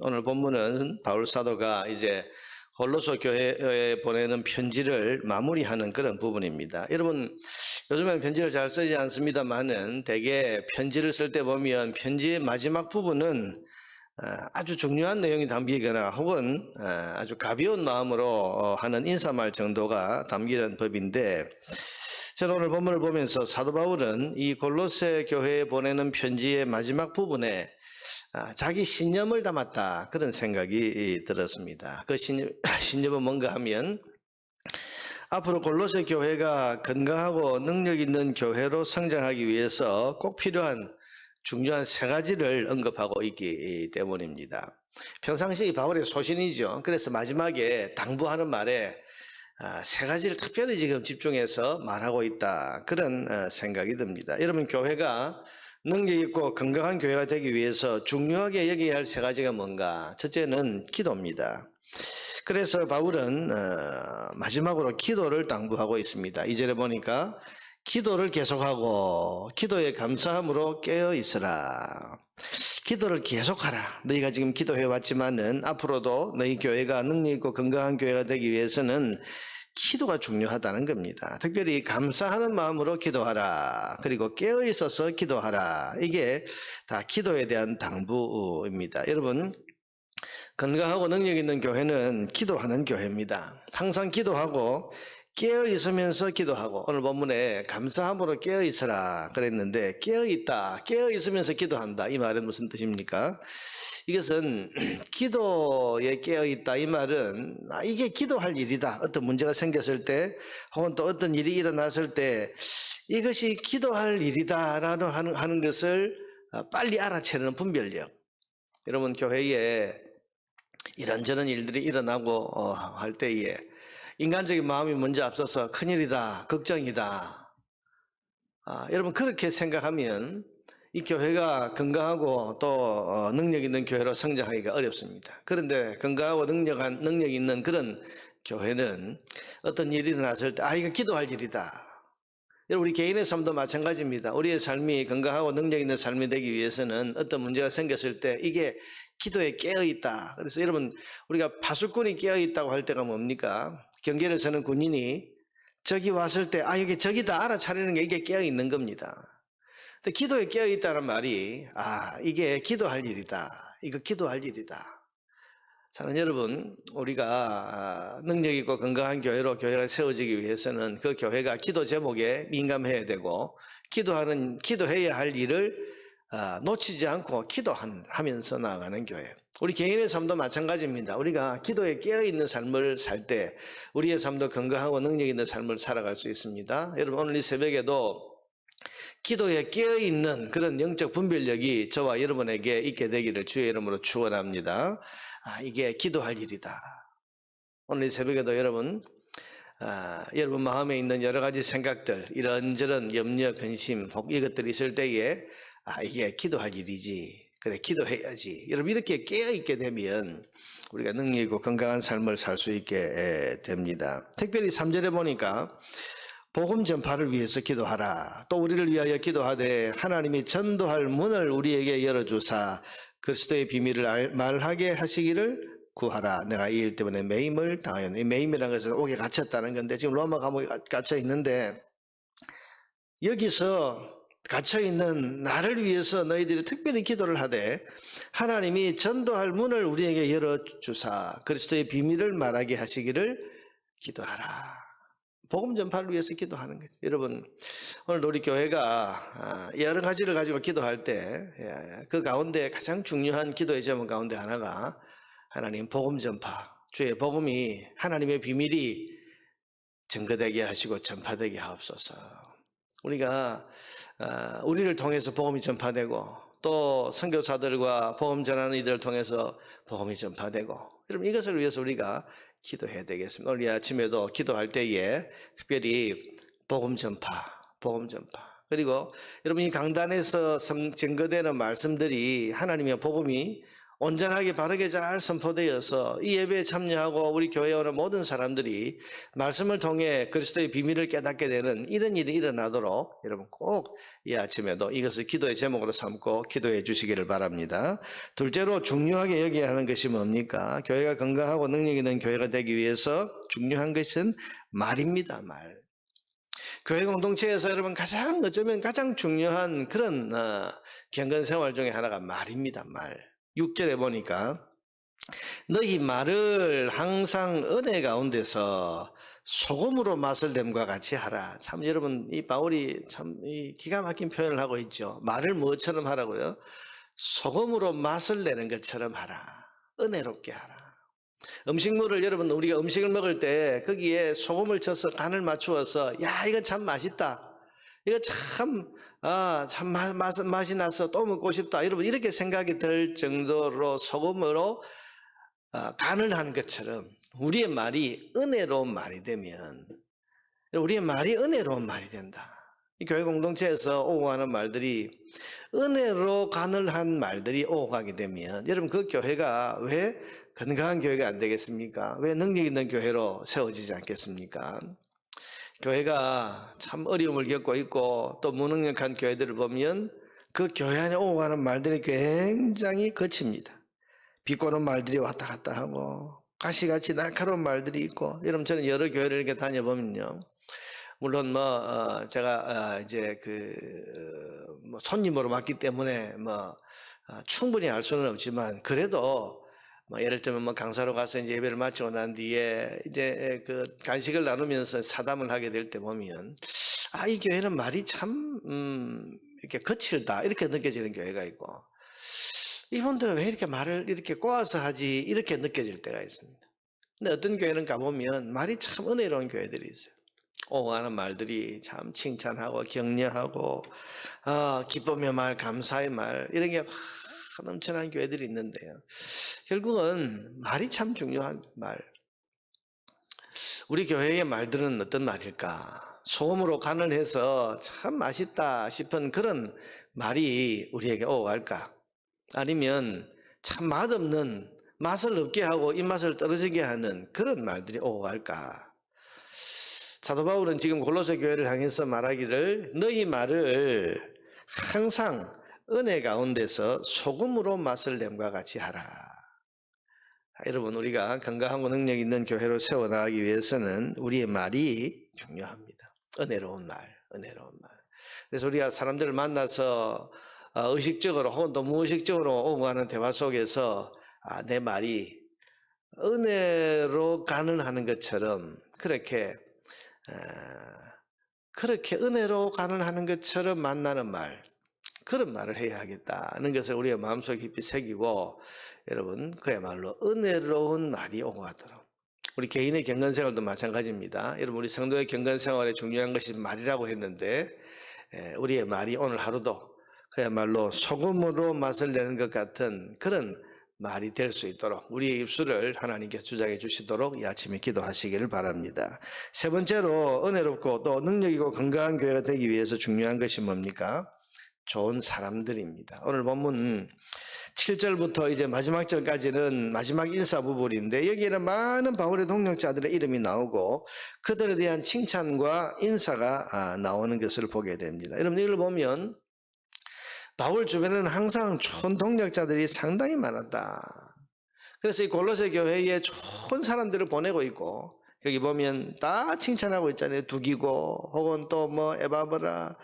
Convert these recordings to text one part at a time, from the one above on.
오늘 본문은 바울 사도가 이제 골로새 교회에 보내는 편지를 마무리하는 그런 부분입니다. 여러분, 요즘에는 편지를 잘 쓰지 않습니다만은 대개 편지를 쓸 때 보면 편지의 마지막 부분은 아주 중요한 내용이 담기거나 혹은 아주 가벼운 마음으로 하는 인사말 정도가 담기는 법인데, 저는 오늘 본문을 보면서 사도 바울은 이 골로새 교회에 보내는 편지의 마지막 부분에 자기 신념을 담았다, 그런 생각이 들었습니다. 그 신념은 뭔가 하면 앞으로 골로새 교회가 건강하고 능력 있는 교회로 성장하기 위해서 꼭 필요한 중요한 세 가지를 언급하고 있기 때문입니다. 평상시 바울의 소신이죠. 그래서 마지막에 당부하는 말에 세 가지를 특별히 지금 집중해서 말하고 있다, 그런 생각이 듭니다. 여러분, 교회가 능력 있고 건강한 교회가 되기 위해서 중요하게 여겨야 할 세 가지가 뭔가? 첫째는 기도입니다. 그래서 바울은 마지막으로 기도를 당부하고 있습니다. 2절에 보니까 기도를 계속하고 기도에 감사함으로 깨어 있으라. 기도를 계속하라. 너희가 지금 기도해왔지만은 앞으로도 너희 교회가 능력 있고 건강한 교회가 되기 위해서는 기도가 중요하다는 겁니다. 특별히 감사하는 마음으로 기도하라. 그리고 깨어 있어서 기도하라. 이게 다 기도에 대한 당부입니다. 여러분, 건강하고 능력 있는 교회는 기도하는 교회입니다. 항상 기도하고 깨어 있으면서 기도하고, 오늘 본문에 감사함으로 깨어 있으라 그랬는데, 깨어 있다, 깨어 있으면서 기도한다, 이 말은 무슨 뜻입니까? 이것은 기도에 깨어 있다, 이 말은 이게 기도할 일이다. 어떤 문제가 생겼을 때 혹은 또 어떤 일이 일어났을 때 이것이 기도할 일이다라는 하는 것을 빨리 알아채는 분별력. 여러분, 교회에 이런저런 일들이 일어나고 할 때에 인간적인 마음이 먼저 앞서서 큰일이다, 걱정이다. 여러분, 그렇게 생각하면 이 교회가 건강하고 또 능력 있는 교회로 성장하기가 어렵습니다. 그런데 건강하고 능력 있는 그런 교회는 어떤 일이 일어났을 때 이거 기도할 일이다. 여러분, 우리 개인의 삶도 마찬가지입니다. 우리의 삶이 건강하고 능력 있는 삶이 되기 위해서는 어떤 문제가 생겼을 때 이게 기도에 깨어있다. 그래서 여러분, 우리가 파수꾼이 깨어있다고 할 때가 뭡니까? 경계를 서는 군인이 적이 왔을 때 이게 적이다 알아차리는 게 이게 깨어있는 겁니다. 근데 기도에 깨어있다는 말이 이게 기도할 일이다, 이거 기도할 일이다. 사랑하는 여러분, 우리가 능력 있고 건강한 교회가 세워지기 위해서는 그 교회가 기도 제목에 민감해야 되고, 기도해야 할 일을 놓치지 않고 기도하면서 나아가는 교회. 우리 개인의 삶도 마찬가지입니다. 우리가 기도에 깨어있는 삶을 살 때 우리의 삶도 건강하고 능력 있는 삶을 살아갈 수 있습니다. 여러분, 오늘 이 새벽에도 기도에 깨어있는 그런 영적 분별력이 저와 여러분에게 있게 되기를 주의 이름으로 축원합니다. 이게 기도할 일이다. 오늘 이 새벽에도 여러분 마음에 있는 여러 가지 생각들, 이런저런 염려, 근심, 혹 이것들이 있을 때에 이게 기도할 일이지, 그래 기도해야지, 여러분 이렇게 깨어있게 되면 우리가 능력 있고 건강한 삶을 살 수 있게 됩니다. 특별히 3절에 보니까 복음 전파를 위해서 기도하라. 또 우리를 위하여 기도하되 하나님이 전도할 문을 우리에게 열어주사 그리스도의 비밀을 말하게 하시기를 구하라. 내가 이 일 때문에 매임을 당하였네. 이 매임이라는 것은 옥에 갇혔다는 건데, 지금 로마 감옥에 갇혀 있는데 여기서 갇혀 있는 나를 위해서 너희들이 특별히 기도를 하되 하나님이 전도할 문을 우리에게 열어주사 그리스도의 비밀을 말하게 하시기를 기도하라. 복음 전파를 위해서 기도하는 거죠. 여러분, 오늘 우리 교회가 여러 가지를 가지고 기도할 때 그 가운데 가장 중요한 기도의 제목 가운데 하나가 하나님 복음 전파, 주의 복음이, 하나님의 비밀이 증거되게 하시고 전파되게 하옵소서. 우리가 우리를 통해서 복음이 전파되고 또 선교사들과 복음 전하는 이들을 통해서 복음이 전파되고, 여러분 이것을 위해서 우리가 기도해야 되겠습니다. 오늘 아침에도 기도할 때에 특별히 복음 전파, 그리고 여러분 이 강단에서 증거되는 말씀들이 하나님의 복음이 온전하게 바르게 잘 선포되어서 이 예배에 참여하고 우리 교회에 오는 모든 사람들이 말씀을 통해 그리스도의 비밀을 깨닫게 되는 이런 일이 일어나도록 여러분 꼭 이 아침에도 이것을 기도의 제목으로 삼고 기도해 주시기를 바랍니다. 둘째로 중요하게 여겨야 하는 것이 뭡니까? 교회가 건강하고 능력 있는 교회가 되기 위해서 중요한 것은 말입니다. 말. 교회 공동체에서 여러분 어쩌면 가장 중요한 그런 경건 생활 중에 하나가 말입니다. 말. 6절에 보니까 너희 말을 항상 은혜 가운데서 소금으로 맛을 냄과 같이 하라. 참 여러분 이 바울이 참 기가 막힌 표현을 하고 있죠. 말을 뭐처럼 하라고요? 소금으로 맛을 내는 것처럼 하라. 은혜롭게 하라. 음식물을 여러분 우리가 음식을 먹을 때 거기에 소금을 쳐서 간을 맞추어서 야 이거 참 맛있다. 이거 참 맛이 나서 또 먹고 싶다. 여러분 이렇게 생각이 들 정도로 소금으로 간을 하는 것처럼 우리의 말이 은혜로운 말이 되면 우리의 말이 은혜로운 말이 된다. 이 교회 공동체에서 오고 가는 말들이 은혜로 간을 한 말들이 오고 가게 되면 여러분 그 교회가 왜 건강한 교회가 안 되겠습니까? 왜 능력 있는 교회로 세워지지 않겠습니까? 교회가 참 어려움을 겪고 있고 또 무능력한 교회들을 보면 그 교회 안에 오고 가는 말들이 굉장히 거칩니다. 비꼬는 말들이 왔다 갔다 하고 가시같이 날카로운 말들이 있고 여러분 저는 여러 교회를 이렇게 다녀보면요. 물론 제가 이제 손님으로 왔기 때문에 충분히 알 수는 없지만 그래도 예를 들면 강사로 가서 이제 예배를 마치고 난 뒤에 이제 그 간식을 나누면서 사담을 하게 될 때 보면 이 교회는 말이 참 이렇게 거칠다 이렇게 느껴지는 교회가 있고 이분들은 왜 이렇게 말을 이렇게 꼬아서 하지 이렇게 느껴질 때가 있습니다. 근데 어떤 교회는 가보면 말이 참 은혜로운 교회들이 있어요. 오고 가는 말들이 참 칭찬하고 격려하고 기쁨의 말 감사의 말 이런 게 넘쳐난 교회들이 있는데요. 결국은 말이 참 중요한 말. 우리 교회의 말들은 어떤 말일까? 소금으로 간을 해서 참 맛있다 싶은 그런 말이 우리에게 오고 갈까? 아니면 참 맛없는 맛을 없게 하고 입맛을 떨어지게 하는 그런 말들이 오고 갈까? 사도 바울은 지금 골로새 교회를 향해서 말하기를 너희 말을 항상 은혜 가운데서 소금으로 맛을 냄과 같이 하라. 여러분 우리가 건강하고 능력 있는 교회로 세워나가기 위해서는 우리의 말이 중요합니다. 은혜로운 말. 그래서 우리가 사람들을 만나서 의식적으로 혹은 또 무의식적으로 오고 가는 대화 속에서 내 말이 은혜로 간을 하는 것처럼 그렇게 은혜로 간을 하는 것처럼 만나는 말 그런 말을 해야 하겠다는 것을 우리가 마음속에 깊이 새기고 여러분 그야말로 은혜로운 말이 오고 가도록 우리 개인의 경건생활도 마찬가지입니다. 여러분 우리 성도의 경건생활에 중요한 것이 말이라고 했는데 우리의 말이 오늘 하루도 그야말로 소금으로 맛을 내는 것 같은 그런 말이 될 수 있도록 우리의 입술을 하나님께 주장해 주시도록 이 아침에 기도하시기를 바랍니다. 세 번째로 은혜롭고 또 능력이고 건강한 교회가 되기 위해서 중요한 것이 뭡니까? 좋은 사람들입니다. 오늘 본문 7절부터 이제 마지막 절까지는 마지막 인사 부분인데 여기에는 많은 바울의 동역자들의 이름이 나오고 그들에 대한 칭찬과 인사가 나오는 것을 보게 됩니다. 여러분 이걸 보면 바울 주변에는 항상 좋은 동역자들이 상당히 많았다. 그래서 이 골로새 교회에 좋은 사람들을 보내고 있고 여기 보면 다 칭찬하고 있잖아요. 두기고 혹은 또 에바브라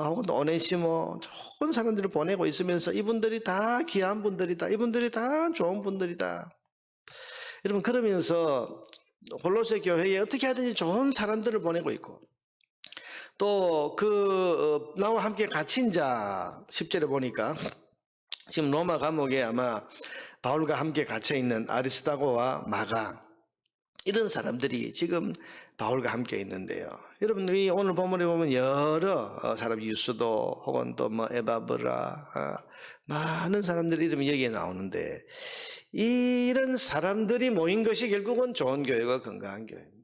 혹은 또 오네시모 좋은 사람들을 보내고 있으면서 이분들이 다 귀한 분들이다. 이분들이 다 좋은 분들이다. 여러분 그러면서 골로새 교회에 어떻게 하든지 좋은 사람들을 보내고 있고 또 나와 함께 갇힌 자 10절에 보니까 지금 로마 감옥에 아마 바울과 함께 갇혀있는 아리스다고와 마가 이런 사람들이 지금 바울과 함께 있는데요. 여러분들이 오늘 본문에 보면 여러 사람 유스도 혹은 또 에바브라 많은 사람들 이름이 여기에 나오는데 이런 사람들이 모인 것이 결국은 좋은 교회가 건강한 교회입니다.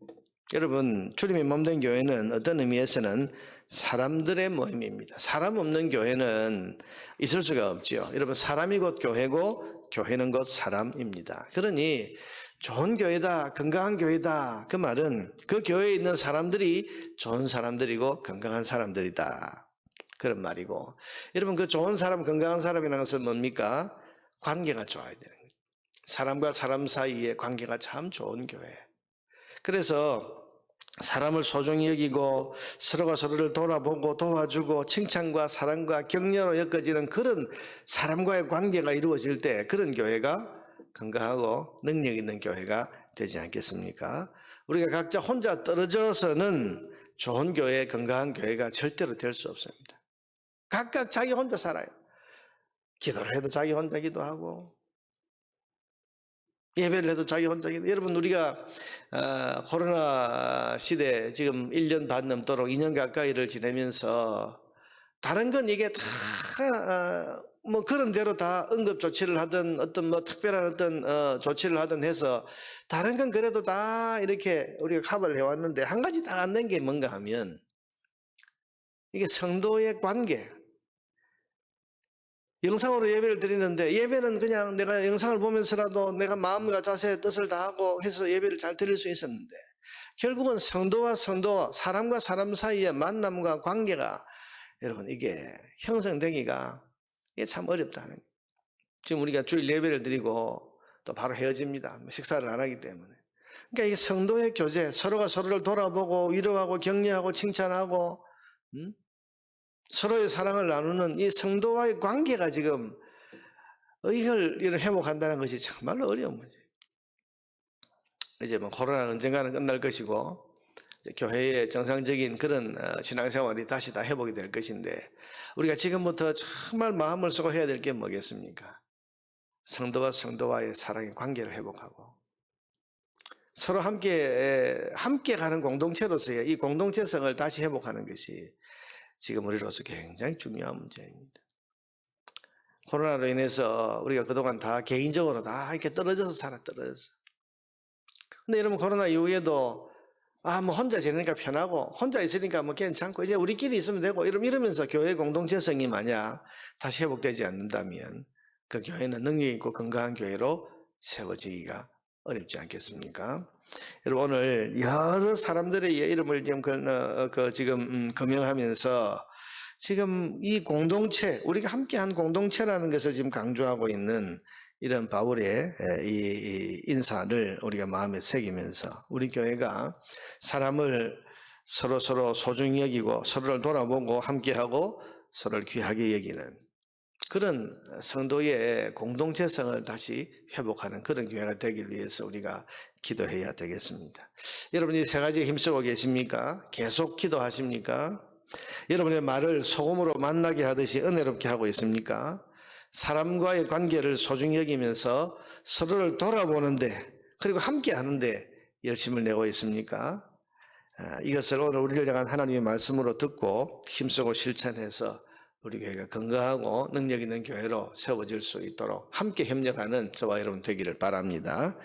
여러분 주님의 몸된 교회는 어떤 의미에서는 사람들의 모임입니다. 사람 없는 교회는 있을 수가 없죠. 여러분 사람이 곧 교회고 교회는 곧 사람입니다. 그러니 좋은 교회다, 건강한 교회다, 그 말은 그 교회에 있는 사람들이 좋은 사람들이고 건강한 사람들이다, 그런 말이고, 여러분 그 좋은 사람, 건강한 사람이라는 것은 뭡니까? 관계가 좋아야 되는 거예요. 사람과 사람 사이의 관계가 참 좋은 교회. 그래서 사람을 소중히 여기고 서로가 서로를 돌아보고 도와주고 칭찬과 사랑과 격려로 엮어지는 그런 사람과의 관계가 이루어질 때 그런 교회가 건강하고 능력 있는 교회가 되지 않겠습니까? 우리가 각자 혼자 떨어져서는 좋은 교회, 건강한 교회가 절대로 될 수 없습니다. 각각 자기 혼자 살아요. 기도를 해도 자기 혼자 기도하고, 예배를 해도 자기 혼자 기도. 여러분 우리가 코로나 시대 지금 1년 반 넘도록 2년 가까이를 지내면서 다른 건 이게 다 뭐 그런 대로 다 응급 조치를 하든 어떤 뭐 특별한 어떤 조치를 하든 해서 다른 건 그래도 다 이렇게 우리가 커버를 해왔는데 한 가지 다 안 된 게 뭔가 하면 이게 성도의 관계. 영상으로 예배를 드리는데 예배는 그냥 내가 영상을 보면서라도 내가 마음과 자세의 뜻을 다하고 해서 예배를 잘 드릴 수 있었는데 결국은 성도와 성도, 사람과 사람 사이의 만남과 관계가 여러분 이게 형성되기가 이게 참 어렵다는 거예요. 지금 우리가 주일 예배를 드리고 또 바로 헤어집니다. 식사를 안 하기 때문에. 그러니까 이게 성도의 교제, 서로가 서로를 돌아보고 위로하고 격려하고 칭찬하고 서로의 사랑을 나누는 이 성도와의 관계가 지금 이걸 회복한다는 것이 정말로 어려운 문제예요. 이제 뭐 코로나는 언젠가는 끝날 것이고 교회의 정상적인 그런 신앙생활이 다시 다 회복이 될 것인데 우리가 지금부터 정말 마음을 쓰고 해야 될 게 뭐겠습니까? 성도와 성도와의 사랑의 관계를 회복하고 서로 함께 가는 공동체로서의 이 공동체성을 다시 회복하는 것이 지금 우리로서 굉장히 중요한 문제입니다. 코로나로 인해서 우리가 그동안 다 개인적으로 다 이렇게 떨어져서 떨어져서. 근데 여러분 코로나 이후에도 뭐 혼자 지내니까 편하고 혼자 있으니까 뭐 괜찮고 이제 우리끼리 있으면 되고 이러면서 교회 공동체성이 만약 다시 회복되지 않는다면 그 교회는 능력 있고 건강한 교회로 세워지기가 어렵지 않겠습니까? 여러분 오늘 여러 사람들의 이름을 지금 거명하면서 지금 이 공동체, 우리가 함께한 공동체라는 것을 지금 강조하고 있는 이런 바울의 이 인사를 우리가 마음에 새기면서 우리 교회가 사람을 서로 소중히 여기고 서로를 돌아보고 함께하고 서로를 귀하게 여기는 그런 성도의 공동체성을 다시 회복하는 그런 교회가 되기 위해서 우리가 기도해야 되겠습니다. 여러분이 세 가지에 힘쓰고 계십니까? 계속 기도하십니까? 여러분의 말을 소금으로 만나게 하듯이 은혜롭게 하고 있습니까? 사람과의 관계를 소중히 여기면서 서로를 돌아보는데 그리고 함께 하는데 열심을 내고 있습니까? 이것을 오늘 우리를 향한 하나님의 말씀으로 듣고 힘쓰고 실천해서 우리 교회가 건강하고 능력 있는 교회로 세워질 수 있도록 함께 협력하는 저와 여러분 되기를 바랍니다.